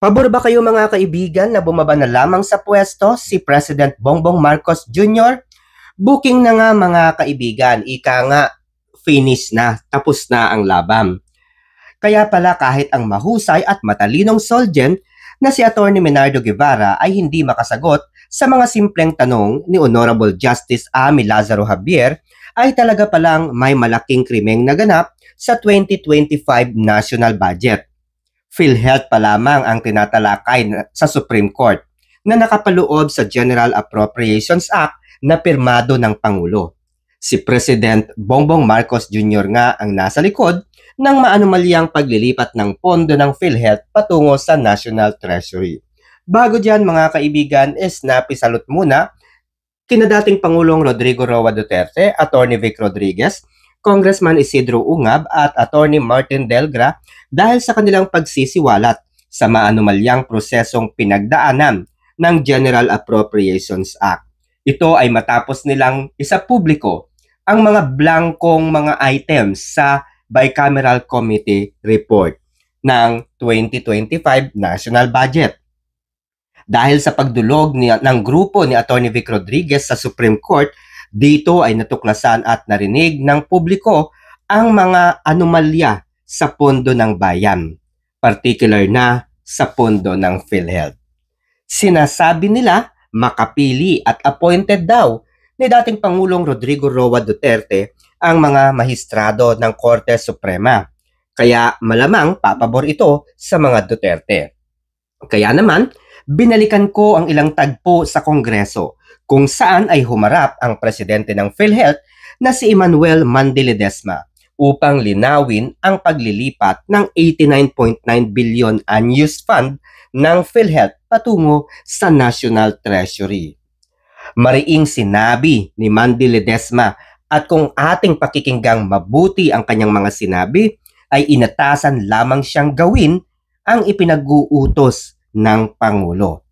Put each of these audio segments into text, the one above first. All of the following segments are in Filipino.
Pabor ba kayo mga kaibigan na bumaba na lamang sa pwesto si President Bongbong Marcos Jr.? Booking na nga mga kaibigan, ika nga finish na, tapos na ang laban. Kaya pala kahit ang mahusay at matalinong soldier na si Atty. Menardo Guevara ay hindi makasagot sa mga simpleng tanong ni Honorable Justice Amy Lazaro Javier ay talaga palang may malaking krimeng naganap sa 2025 national budget. PhilHealth pa lamang ang tinatalakay sa Supreme Court na nakapaloob sa General Appropriations Act na pirmado ng Pangulo. Si President Bongbong Marcos Jr. nga ang nasa likod ng maanumalyang paglilipat ng pondo ng PhilHealth patungo sa National Treasury. Bago dyan mga kaibigan, napisalot muna kina dating Pangulong Rodrigo Roa Duterte, Atty. Vic Rodriguez, Congressman Isidro Ungab at Atty. Martin Delgra dahil sa kanilang pagsisiwalat sa maanumalyang prosesong pinagdaanan ng General Appropriations Act. Ito ay matapos nilang isapubliko ang mga blankong mga items sa Bicameral Committee Report ng 2025 National Budget. Dahil sa pagdulog ng grupo ni Atty. Vic Rodriguez sa Supreme Court, dito ay natuklasan at narinig ng publiko ang mga anomalya sa pondo ng bayan, particular na sa pondo ng PhilHealth. Sinasabi nila makapili at appointed daw ni dating Pangulong Rodrigo Roa Duterte ang mga mahistrado ng Korte Suprema. Kaya malamang papabor ito sa mga Duterte. Kaya naman, binalikan ko ang ilang tagpo sa Kongreso kung saan ay humarap ang presidente ng PhilHealth na si Emmanuel Mandiledesma upang linawin ang paglilipat ng 89.9 billion unused fund ng PhilHealth patungo sa National Treasury. Mariing sinabi ni Mandiledesma at kung ating pakikinggang mabuti ang kanyang mga sinabi, ay inatasan lamang siyang gawin ang ipinag-uutos ng Pangulo.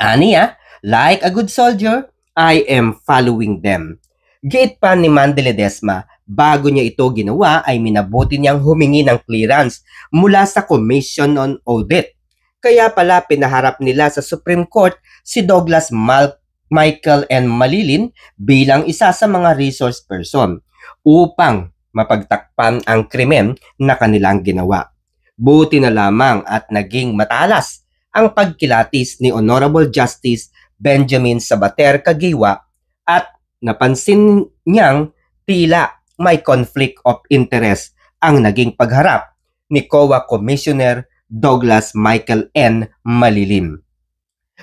Aniya, like a good soldier, I am following them. Giit pa ni Mandiledesma, bago niya ito ginawa ay minabuti niyang humingi ng clearance mula sa Commission on Audit. Kaya pala pinaharap nila sa Supreme Court si Douglas Michael N. Malilin bilang isa sa mga resource person upang mapagtakpan ang krimen na kanilang ginawa. Buti na lamang at naging matalas ang pagkilatis ni Honorable Justice Benjamin Sabater Caguiwa at napansin niyang tila may conflict of interest ang naging pagharap ni COA Commissioner Douglas Michael N. Malilim.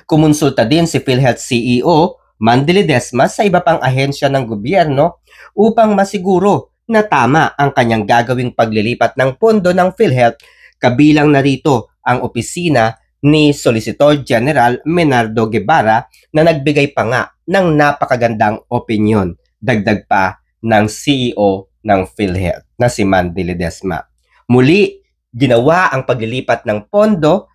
Kumonsulta din si PhilHealth CEO Mandiledesma sa iba pang ahensya ng gobyerno upang masiguro na tama ang kanyang gagawing paglilipat ng pondo ng PhilHealth, kabilang na rito ang opisina ni Solicitor General Menardo Guevara na nagbigay pa nga ng napakagandang opinyon, dagdag pa ng CEO ng PhilHealth na si Mandiledesma. Muli, ginawa ang paglilipat ng pondo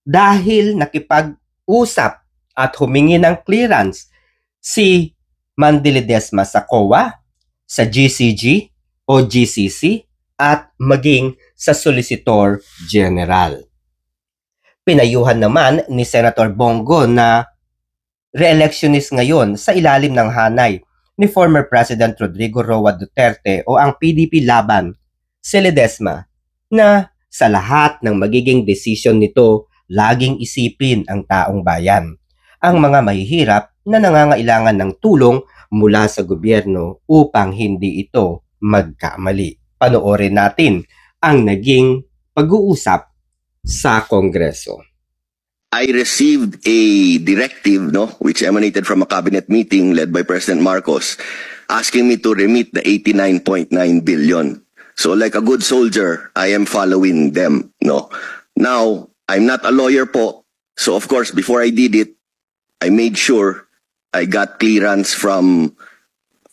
dahil nakipag-usap at humingi ng clearance si Mandiledesma sa COA, sa GCG o GCC at maging sa Solicitor General. Pinayuhan naman ni Senator Bongo na re-electionist ngayon sa ilalim ng hanay ni former President Rodrigo Roa Duterte o ang PDP laban, si Ledesma, na sa lahat ng magiging desisyon nito, laging isipin ang taong bayan, ang mga mahihirap na nangangailangan ng tulong mula sa gobyerno upang hindi ito magkamali. Panoorin natin ang naging pag-uusap sa Kongreso. I received a directive, which emanated from a cabinet meeting led by President Marcos, asking me to remit the 89.9 billion. So like a good soldier, I am following them. Now, I'm not a lawyer po, so of course, before I did it, I made sure I got clearance from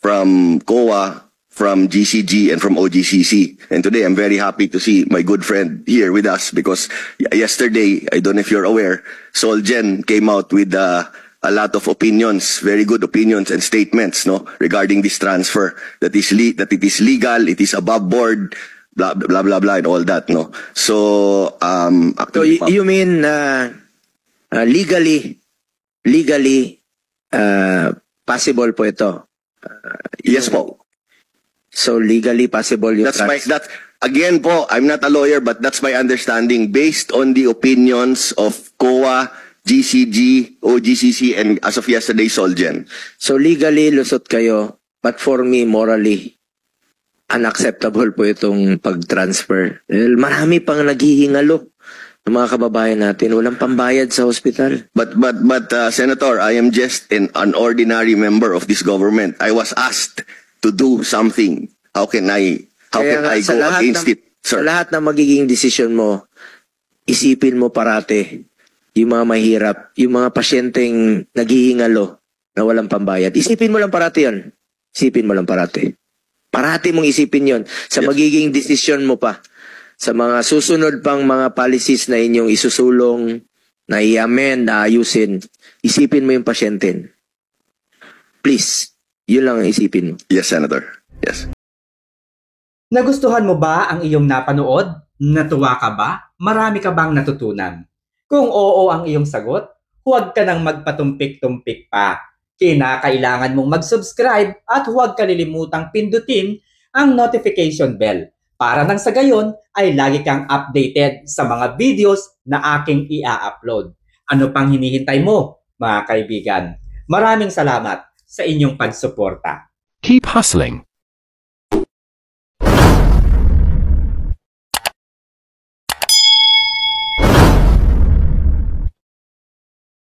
COA, from GCG, and from OGCC. And today, I'm very happy to see my good friend here with us because yesterday, I don't know if you're aware, Solgen came out with a lot of opinions, very good opinions and statements regarding this transfer, that it is legal, it is above board, blah blah blah blah and all that, no? So So actually, you mean legally possible po ito? yes po. So legally possible yung That's again po, I'm not a lawyer, but that's my understanding based on the opinions of COA, GCG, OGCC, and as of yesterday, Solgen. So legally lusot kayo, but for me morally unacceptable po itong pag-transfer. Dahil marami pang naghihingalo ng mga kababayan natin, walang pambayad sa hospital. But Senator, I am just an ordinary member of this government. I was asked to do something. How can I Kaya nga, go against it, Sa sir? lahat ng magiging desisyon mo, isipin mo parate yung mga mahirap, yung mga pasyenteng naghihingalo na walang pambayad. Isipin mo lang parate yun. Isipin mo lang parate. Parati mong isipin yon sa Yes. magiging desisyon mo pa. Sa mga susunod pang mga policies na inyong isusulong, na i-amend, na ayusin, isipin mo yung pasyente. Please, yun lang ang isipin mo. Yes, Senator. Yes. Nagustuhan mo ba ang iyong napanood? Natuwa ka ba? Marami ka bang natutunan? Kung oo ang iyong sagot, huwag ka nang magpatumpik-tumpik pa. Kinakailangan mong mag-subscribe at huwag kalilimutang pindutin ang notification bell para nang sa gayon ay lagi kang updated sa mga videos na aking ia-upload. Ano pang hinihintay mo, mga kaibigan? Maraming salamat sa inyong pagsuporta. Keep hustling.